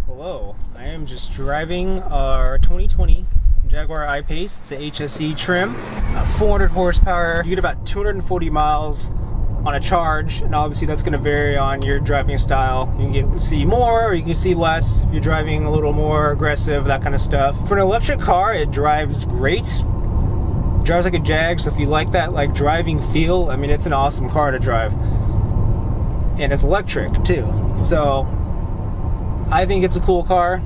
Hello, I am just driving our 2020 Jaguar I-Pace. It's a HSE trim, 400 horsepower. You get about 240 miles on a charge, and obviously that's going to vary on your driving style. You can see more or you can see less if you're driving a little more aggressive, that kind of stuff. For an electric car, it drives great. It drives like a Jag, so if you like that like driving feel, I mean, it's an awesome car to drive. And it's electric too, so I think it's a cool car.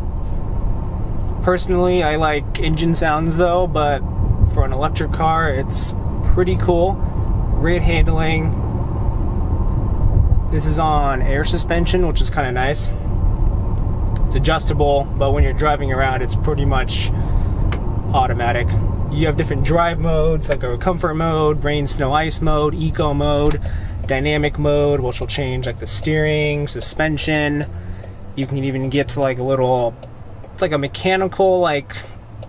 Personally, I like engine sounds though, but for an electric car, it's pretty cool. Great handling. This is on air suspension, which is kind of nice. It's adjustable, but when you're driving around, it's pretty much automatic. You have different drive modes, like a comfort mode, rain, snow, ice mode, eco mode, dynamic mode, which will change like the steering, suspension. You can even get to like a little, it's like a mechanical like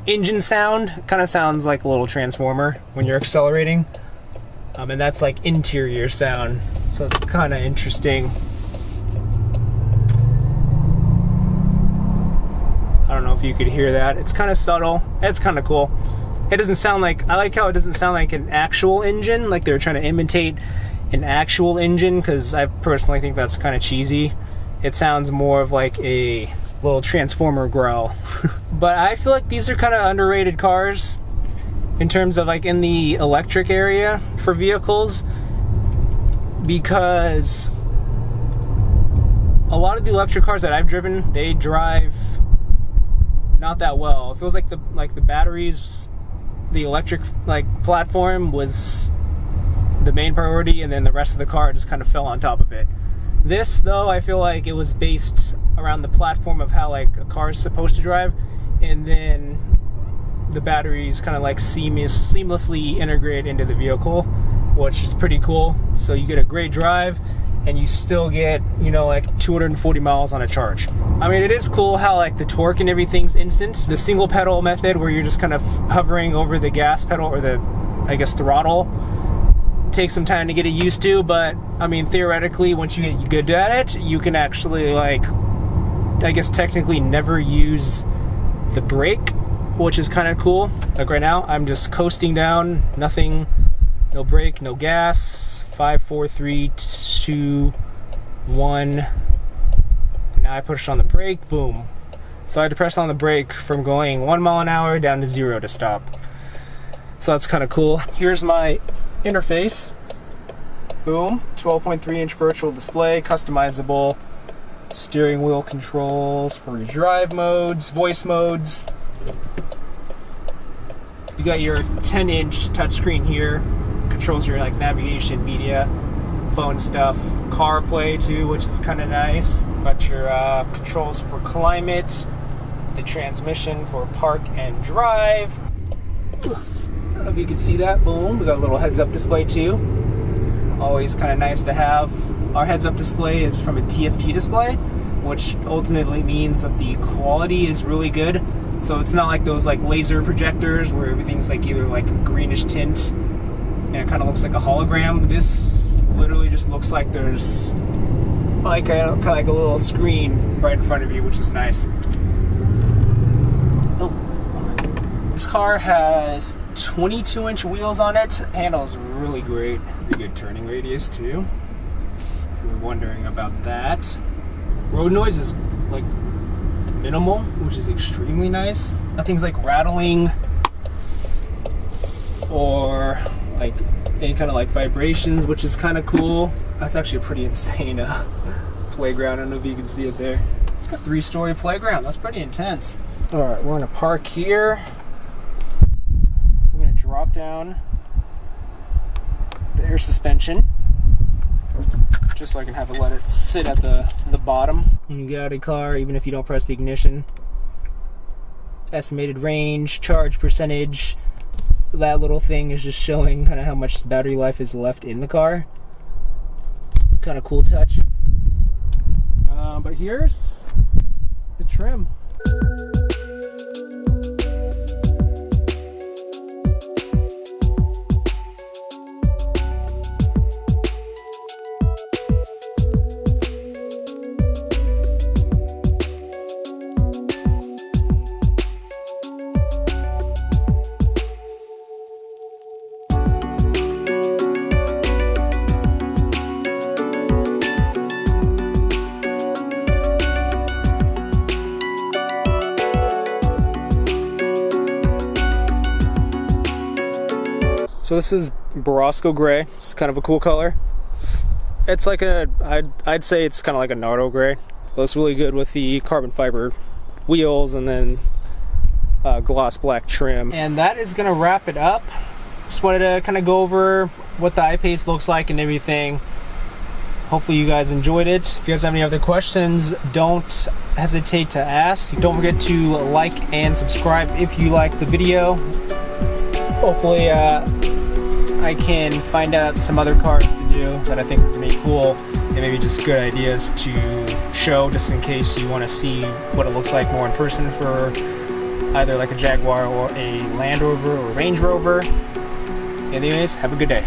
engine sound. Kind of sounds like a little transformer when you're accelerating. And that's like interior sound. So it's kind of interesting. I don't know if you could hear that. It's kind of subtle. It's kind of cool. It doesn't sound like, I like how it doesn't sound like an actual engine, like they're trying to imitate an actual engine, because I personally think that's kind of cheesy. It sounds more of like a little transformer growl. But I feel like these are kind of underrated cars in terms of like in the electric area for vehicles, because a lot of the electric cars that I've driven, they drive not that well. It feels like the batteries, the electric like platform was the main priority, and then the rest of the car just kind of fell on top of it. This, though, I feel like it was based around the platform of how like a car is supposed to drive, and then the batteries kind of like seamlessly integrate into the vehicle, which is pretty cool. So you get a great drive, and you still get, you know, like 240 miles on a charge. I mean, it is cool how like the torque and everything's instant. The single pedal method, where you're just kind of hovering over the gas pedal or the, I guess, throttle, takes some time to get it used to, but I mean, theoretically, once you get good at it, you can actually like, I guess technically never use the brake, which is kind of cool. Like right now, I'm just coasting down, nothing, no brake, no gas. 5, 4, 3, 2, 1. Now I push on the brake, boom. So I had to press on the brake from going 1 mile an hour down to 0 to stop. So that's kind of cool. Here's my interface. Boom. 12.3-inch virtual display, customizable steering wheel controls for your drive modes, voice modes. You got your 10-inch touchscreen here, controls your like navigation, media, phone stuff, CarPlay too, which is kind of nice. Got your controls for climate, the transmission for park and drive. I don't know if you can see that. Boom. We got a little heads-up display too. Always kind of nice to have. Our heads-up display is from a TFT display, which ultimately means that the quality is really good. So it's not like those like laser projectors where everything's like either like a greenish tint and it kind of looks like a hologram. This literally just looks like there's like a kind of like a little screen right in front of you, which is nice. This car has 22-inch wheels on it. Handles really great. Pretty good turning radius too, if you're wondering about that. Road noise is like minimal, which is extremely nice. Nothing's like rattling or like any kind of like vibrations, which is kind of cool. That's actually a pretty insane playground. I don't know if you can see it there. It's like a 3-story playground. That's pretty intense. All right, we're gonna park here. Drop down the air suspension just so I can have it let it sit at the bottom. When you get out of the car, even if you don't press the ignition, estimated range, charge percentage, that little thing is just showing kind of how much battery life is left in the car. Kind of cool touch. But here's the trim. So this is Borrasco Gray. It's kind of a cool color. It's like I'd say it's kind of like a Nardo Gray. Looks really good with the carbon fiber wheels and then gloss black trim. And that is gonna wrap it up. Just wanted to kind of go over what the I-Pace looks like and everything. Hopefully you guys enjoyed it. If you guys have any other questions, don't hesitate to ask. Don't forget to like and subscribe if you like the video. Hopefully I can find out some other cars to do that I think are really cool and maybe just good ideas to show, just in case you want to see what it looks like more in person for either like a Jaguar or a Land Rover or Range Rover. Anyways, have a good day.